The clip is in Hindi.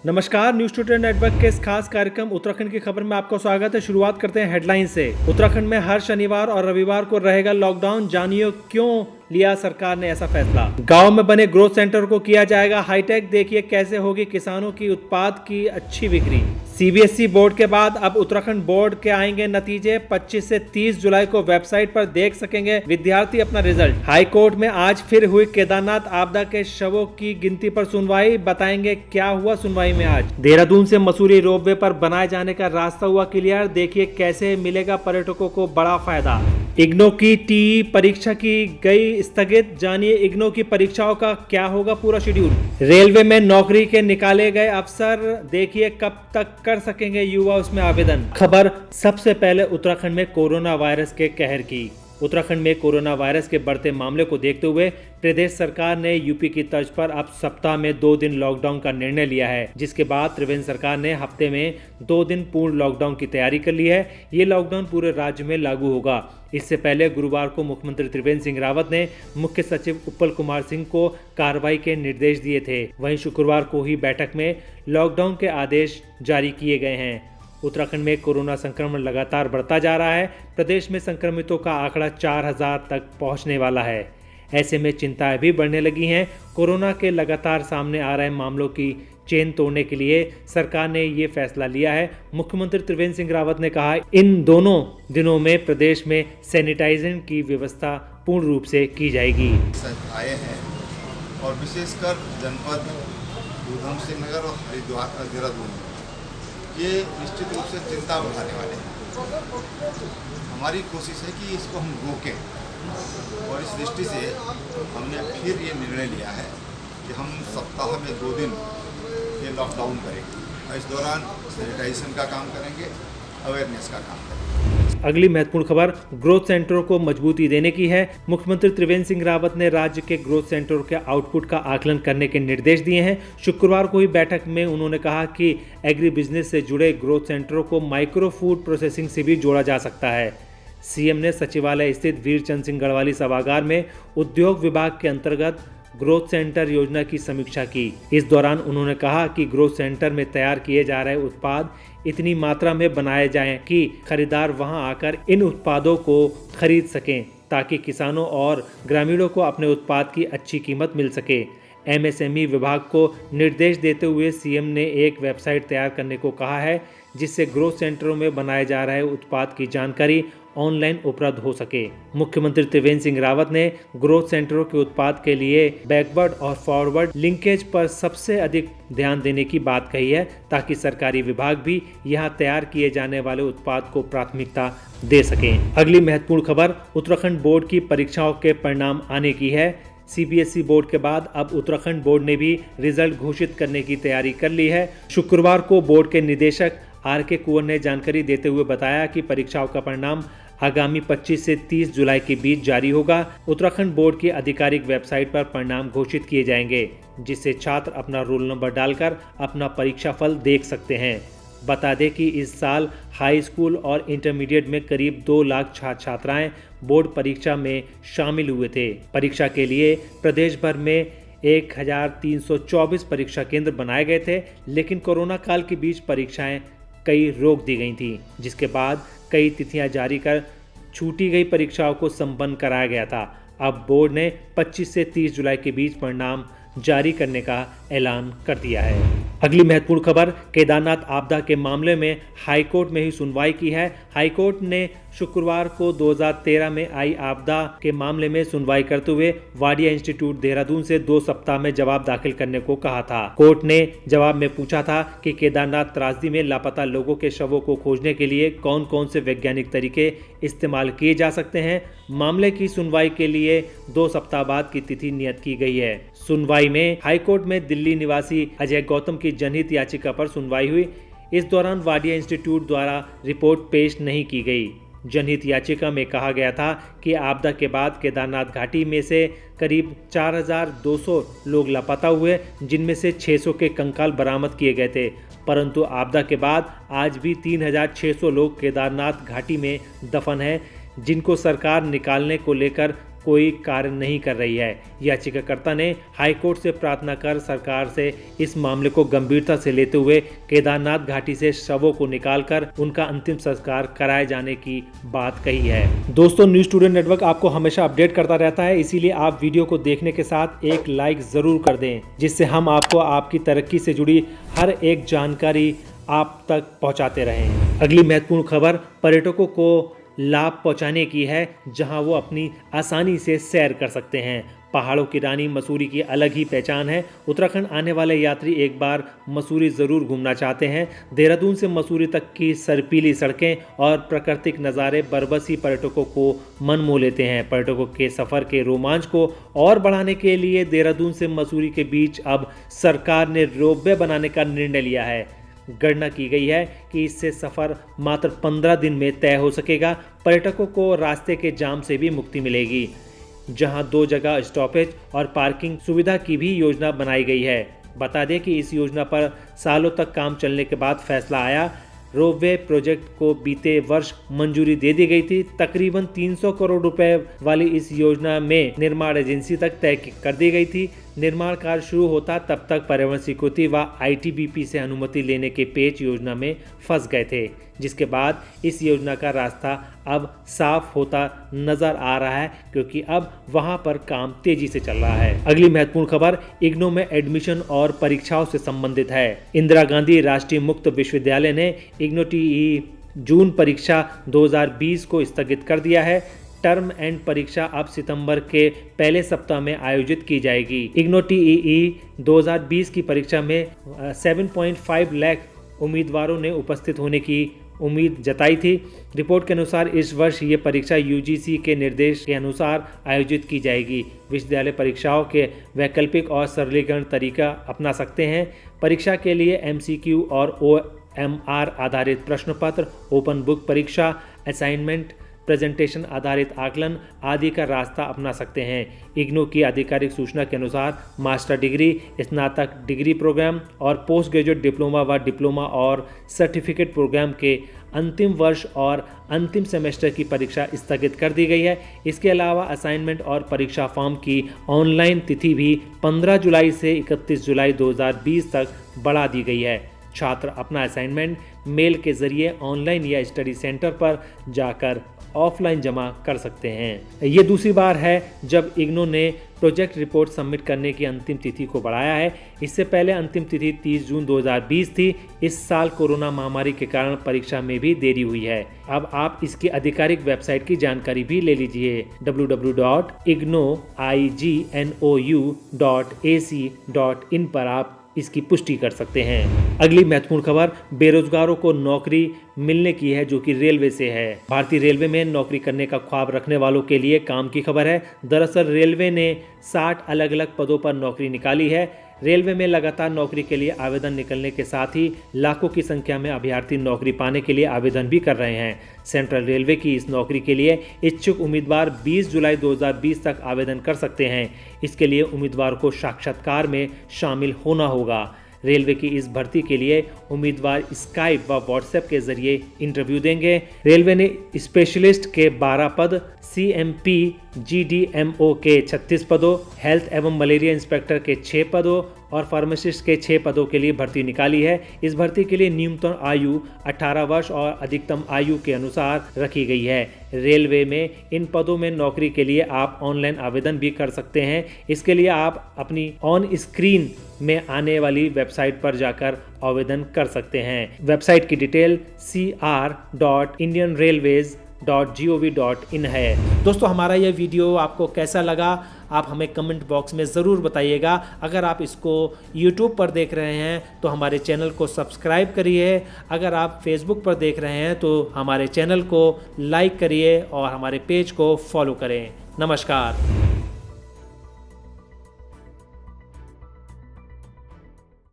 नमस्कार, न्यूज टुडे नेटवर्क के इस खास कार्यक्रम उत्तराखंड की खबर में आपका स्वागत है। शुरुआत करते हैं हेडलाइन से। उत्तराखंड में हर शनिवार और रविवार को रहेगा लॉकडाउन, जानिए क्यों लिया सरकार ने ऐसा फैसला। गांव में बने ग्रोथ सेंटर को किया जाएगा हाईटेक, देखिए कैसे होगी किसानों की उत्पाद की अच्छी बिक्री। सीबीएसई बोर्ड के बाद अब उत्तराखंड बोर्ड के आएंगे नतीजे। 25 से 30 जुलाई को वेबसाइट पर देख सकेंगे विद्यार्थी अपना रिजल्ट। हाई कोर्ट में आज फिर हुई केदारनाथ आपदा के शवों की गिनती पर सुनवाई, बताएंगे क्या हुआ सुनवाई में आज। देहरादून से मसूरी रोपवे पर बनाए जाने का रास्ता हुआ क्लियर, देखिए कैसे मिलेगा पर्यटकों को बड़ा फायदा। इग्नो की टीई परीक्षा की गई स्थगित, जानिए इग्नो की परीक्षाओं का क्या होगा पूरा शेड्यूल। रेलवे में नौकरी के निकाले गए अफसर, देखिए कब तक कर सकेंगे युवा उसमें आवेदन। खबर सबसे पहले उत्तराखंड में कोरोना वायरस के कहर की। उत्तराखंड में कोरोना वायरस के बढ़ते मामले को देखते हुए प्रदेश सरकार ने यूपी की तर्ज पर अब सप्ताह में 2 दिन लॉकडाउन का निर्णय लिया है, जिसके बाद त्रिवेंद्र सरकार ने हफ्ते में 2 दिन पूर्ण लॉकडाउन की तैयारी कर ली है। ये लॉकडाउन पूरे राज्य में लागू होगा। इससे पहले गुरुवार को मुख्यमंत्री त्रिवेंद्र सिंह रावत ने मुख्य सचिव उत्पल कुमार सिंह को कार्रवाई के निर्देश दिए थे। वहीं शुक्रवार को ही बैठक में लॉकडाउन के आदेश जारी किए गए हैं। उत्तराखंड में कोरोना संक्रमण लगातार बढ़ता जा रहा है। प्रदेश में संक्रमितों का आंकड़ा 4000 तक पहुंचने वाला है। ऐसे में चिंताएं भी बढ़ने लगी हैं। कोरोना के लगातार सामने आ रहे मामलों की चेन तोड़ने के लिए सरकार ने ये फैसला लिया है। मुख्यमंत्री त्रिवेंद्र सिंह रावत ने कहा, इन दोनों दिनों में प्रदेश में सैनिटाइजेशन की व्यवस्था पूर्ण रूप से की जाएगी। आए हैं और विशेषकर जनपद ऊधम सिंह नगर और हरिद्वार देहरादून, ये निश्चित रूप से चिंता बढ़ाने वाले हैं। हमारी कोशिश है कि इसको हम रोकें और इस दृष्टि से हमने फिर ये निर्णय लिया है कि हम सप्ताह में 2 दिन ये लॉकडाउन करेंगे और इस दौरान सैनिटाइजेशन का काम करेंगे, अवेयरनेस का काम करेंगे। अगली महत्वपूर्ण खबर ग्रोथ सेंटरों को मजबूती देने की है। मुख्यमंत्री त्रिवेंद्र सिंह रावत ने राज्य के ग्रोथ सेंटरों के आउटपुट का आकलन करने के निर्देश दिए हैं। शुक्रवार को हुई बैठक में उन्होंने कहा कि एग्री बिजनेस से जुड़े ग्रोथ सेंटरों को माइक्रो फूड प्रोसेसिंग से भी जोड़ा जा सकता है। सीएम ने सचिवालय स्थित वीर चंद सिंह गढ़वाली सभागार में उद्योग विभाग के अंतर्गत ग्रोथ सेंटर योजना की समीक्षा की। इस दौरान उन्होंने कहा कि ग्रोथ सेंटर में तैयार किए जा रहे उत्पाद इतनी मात्रा में बनाए जाएं कि खरीदार वहां आकर इन उत्पादों को खरीद सकें, ताकि किसानों और ग्रामीणों को अपने उत्पाद की अच्छी कीमत मिल सके। एमएसएमई विभाग को निर्देश देते हुए सीएम ने एक वेबसाइट तैयार करने को कहा है, जिससे ग्रोथ सेंटरों में बनाए जा रहे उत्पाद की जानकारी ऑनलाइन उपलब्ध हो सके। मुख्यमंत्री त्रिवेंद्र सिंह रावत ने ग्रोथ सेंटरों के उत्पाद के लिए बैकवर्ड और फॉरवर्ड लिंकेज पर सबसे अधिक ध्यान देने की बात कही है, ताकि सरकारी विभाग भी यहां तैयार किए जाने वाले उत्पाद को प्राथमिकता दे सकें। अगली महत्वपूर्ण खबर उत्तराखंड बोर्ड की परीक्षाओं के परिणाम आने की है। सीबीएसई बोर्ड के बाद अब उत्तराखंड बोर्ड ने भी रिजल्ट घोषित करने की तैयारी कर ली है। शुक्रवार को बोर्ड के निदेशक आर.के. कुंवर ने जानकारी देते हुए बताया कि परीक्षाओं का परिणाम आगामी 25 से 30 जुलाई के बीच जारी होगा। उत्तराखंड बोर्ड की आधिकारिक वेबसाइट पर परिणाम घोषित किए जाएंगे, जिससे छात्र अपना रोल नंबर डालकर अपना परीक्षा फल देख सकते हैं। बता दें कि इस साल हाई स्कूल और इंटरमीडिएट में करीब 2 लाख छात्र छात्राएं बोर्ड परीक्षा में शामिल हुए थे। परीक्षा के लिए प्रदेश भर में 1324 परीक्षा केंद्र बनाए गए थे, लेकिन कोरोना काल के बीच परीक्षाएं कई रोक दी गई थी, जिसके बाद कई तिथियां जारी कर छूटी गई परीक्षाओं को संपन्न कराया गया था। अब बोर्ड ने 25 से 30 जुलाई के बीच परिणाम जारी करने का ऐलान कर दिया है। अगली महत्वपूर्ण खबर केदारनाथ आपदा के मामले में हाईकोर्ट में ही सुनवाई की है। हाईकोर्ट ने शुक्रवार को 2013 में आई आपदा के मामले में सुनवाई करते हुए वाडिया इंस्टीट्यूट देहरादून से 2 सप्ताह में जवाब दाखिल करने को कहा था। कोर्ट ने जवाब में पूछा था कि केदारनाथ त्रासदी में लापता लोगों के शवों को खोजने के लिए कौन कौन से वैज्ञानिक तरीके इस्तेमाल किए जा सकते हैं। मामले की सुनवाई के लिए 2 सप्ताह बाद की तिथि नियत की गई है। सुनवाई में हाईकोर्ट में दिल्ली निवासी अजय गौतम की जनहित याचिका पर सुनवाई हुई। इस दौरान वाडिया इंस्टीट्यूट द्वारा रिपोर्ट पेश नहीं की गई। जनहित याचिका में कहा गया था कि आपदा के बाद केदारनाथ घाटी में से करीब 4200 लोग लापता हुए, जिनमें से 600 के कंकाल बरामद किए गए थे, परंतु आपदा के बाद आज भी 3600 लोग केदारनाथ घाटी में दफन हैं, जिनको सरकार निकालने को लेकर कोई कार्य नहीं कर रही है। याचिकाकर्ता ने हाईकोर्ट से प्रार्थना कर सरकार से इस मामले को गंभीरता से लेते हुए केदारनाथ घाटी से शवों को निकालकर उनका अंतिम संस्कार कराए जाने की बात कही है। दोस्तों, न्यूज़ स्टूडेंट नेटवर्क आपको हमेशा अपडेट करता रहता है, इसीलिए आप वीडियो को देखने के साथ एक लाइक जरूर कर दें, जिससे हम आपको आपकी तरक्की से जुड़ी हर एक जानकारी आप तक पहुंचाते रहें। अगली महत्वपूर्ण खबर पर्यटकों को लाभ पहुंचाने की है, जहां वो अपनी आसानी से सैर कर सकते हैं। पहाड़ों की रानी मसूरी की अलग ही पहचान है। उत्तराखंड आने वाले यात्री एक बार मसूरी ज़रूर घूमना चाहते हैं। देहरादून से मसूरी तक की सर्पीली सड़कें और प्राकृतिक नज़ारे बरबसी पर्यटकों को मन मोह लेते हैं। पर्यटकों के सफ़र के रोमांच को और बढ़ाने के लिए देहरादून से मसूरी के बीच अब सरकार ने रोपवे बनाने का निर्णय लिया है। गणना की गई है कि इससे सफ़र मात्र 15 दिन में तय हो सकेगा। पर्यटकों को रास्ते के जाम से भी मुक्ति मिलेगी, जहां 2 जगह स्टॉपेज और पार्किंग सुविधा की भी योजना बनाई गई है। बता दें कि इस योजना पर सालों तक काम चलने के बाद फैसला आया। रोपवे प्रोजेक्ट को बीते वर्ष मंजूरी दे दी गई थी। तकरीबन 300 करोड़ रुपए वाली इस योजना में निर्माण एजेंसी तक तय कर दी गई थी। निर्माण कार्य शुरू होता तब तक पर्यावरण स्वीकृति व ITBP से अनुमति लेने के पेच योजना में फंस गए थे, जिसके बाद इस योजना का रास्ता अब साफ होता नजर आ रहा है, क्योंकि अब वहां पर काम तेजी से चल रहा है। अगली महत्वपूर्ण खबर इग्नू में एडमिशन और परीक्षाओं से संबंधित है। इंदिरा गांधी राष्ट्रीय मुक्त विश्वविद्यालय ने इग्नू TEE जून परीक्षा 2020 को स्थगित कर दिया है। टर्म एंड परीक्षा अब सितंबर के पहले सप्ताह में आयोजित की जाएगी। इग्नू TEE 2020 की परीक्षा में 7.5 लाख उम्मीदवारों ने उपस्थित होने की उम्मीद जताई थी। रिपोर्ट के अनुसार इस वर्ष ये परीक्षा UGC के निर्देश के अनुसार आयोजित की जाएगी। विश्वविद्यालय परीक्षाओं के वैकल्पिक और सरलीकरण तरीका अपना सकते हैं। परीक्षा के लिए MCQ और OMR आधारित प्रश्न पत्र, ओपन बुक परीक्षा, असाइनमेंट, प्रेजेंटेशन आधारित आकलन आदि का रास्ता अपना सकते हैं। इग्नू की आधिकारिक सूचना के अनुसार मास्टर डिग्री, स्नातक डिग्री प्रोग्राम और पोस्ट ग्रेजुएट डिप्लोमा व डिप्लोमा और सर्टिफिकेट प्रोग्राम के अंतिम वर्ष और अंतिम सेमेस्टर की परीक्षा स्थगित कर दी गई है। इसके अलावा असाइनमेंट और परीक्षा फॉर्म की ऑनलाइन तिथि भी 15 जुलाई से 31 जुलाई 2020 तक बढ़ा दी गई है। छात्र अपना असाइनमेंट मेल के जरिए ऑनलाइन या स्टडी सेंटर पर जाकर ऑफलाइन जमा कर सकते हैं। ये दूसरी बार है जब इग्नू ने प्रोजेक्ट रिपोर्ट सबमिट करने की अंतिम तिथि को बढ़ाया है। इससे पहले अंतिम तिथि 30 जून 2020 थी। इस साल कोरोना महामारी के कारण परीक्षा में भी देरी हुई है। अब आप इसकी आधिकारिक वेबसाइट की जानकारी भी ले लीजिए। www.ignou.ac.in पर आप इसकी पुष्टि कर सकते हैं। अगली महत्वपूर्ण खबर बेरोजगारों को नौकरी मिलने की है, जो कि रेलवे से है। भारतीय रेलवे में नौकरी करने का ख्वाब रखने वालों के लिए काम की खबर है। दरअसल रेलवे ने 60 अलग अलग पदों पर नौकरी निकाली है। रेलवे में लगातार नौकरी के लिए आवेदन निकलने के साथ ही लाखों की संख्या में अभ्यर्थी नौकरी पाने के लिए आवेदन भी कर रहे हैं। सेंट्रल रेलवे की इस नौकरी के लिए इच्छुक उम्मीदवार 20 जुलाई 2020 तक आवेदन कर सकते हैं। इसके लिए उम्मीदवार को साक्षात्कार में शामिल होना होगा। रेलवे की इस भर्ती के लिए उम्मीदवार स्काइप व व्हाट्सएप के जरिए इंटरव्यू देंगे। रेलवे ने स्पेशलिस्ट के 12 पद, CMP GDMO के 36 पदों, हेल्थ एवं मलेरिया इंस्पेक्टर के 6 पदों और फार्मासिस्ट के 6 पदों के लिए भर्ती निकाली है। इस भर्ती के लिए न्यूनतम आयु 18 वर्ष और अधिकतम आयु के अनुसार रखी गई है। रेलवे में इन पदों में नौकरी के लिए आप ऑनलाइन आवेदन भी कर सकते हैं। इसके लिए आप अपनी ऑन स्क्रीन में आने वाली वेबसाइट पर जाकर आवेदन कर सकते हैं। वेबसाइट की डिटेल cr.indianrailways.gov.in है। दोस्तों, हमारा यह वीडियो आपको कैसा लगा आप हमें कमेंट बॉक्स में ज़रूर बताइएगा। अगर आप इसको YouTube पर देख रहे हैं तो हमारे चैनल को सब्सक्राइब करिए। अगर आप Facebook पर देख रहे हैं तो हमारे चैनल को लाइक करिए और हमारे पेज को फॉलो करें। नमस्कार।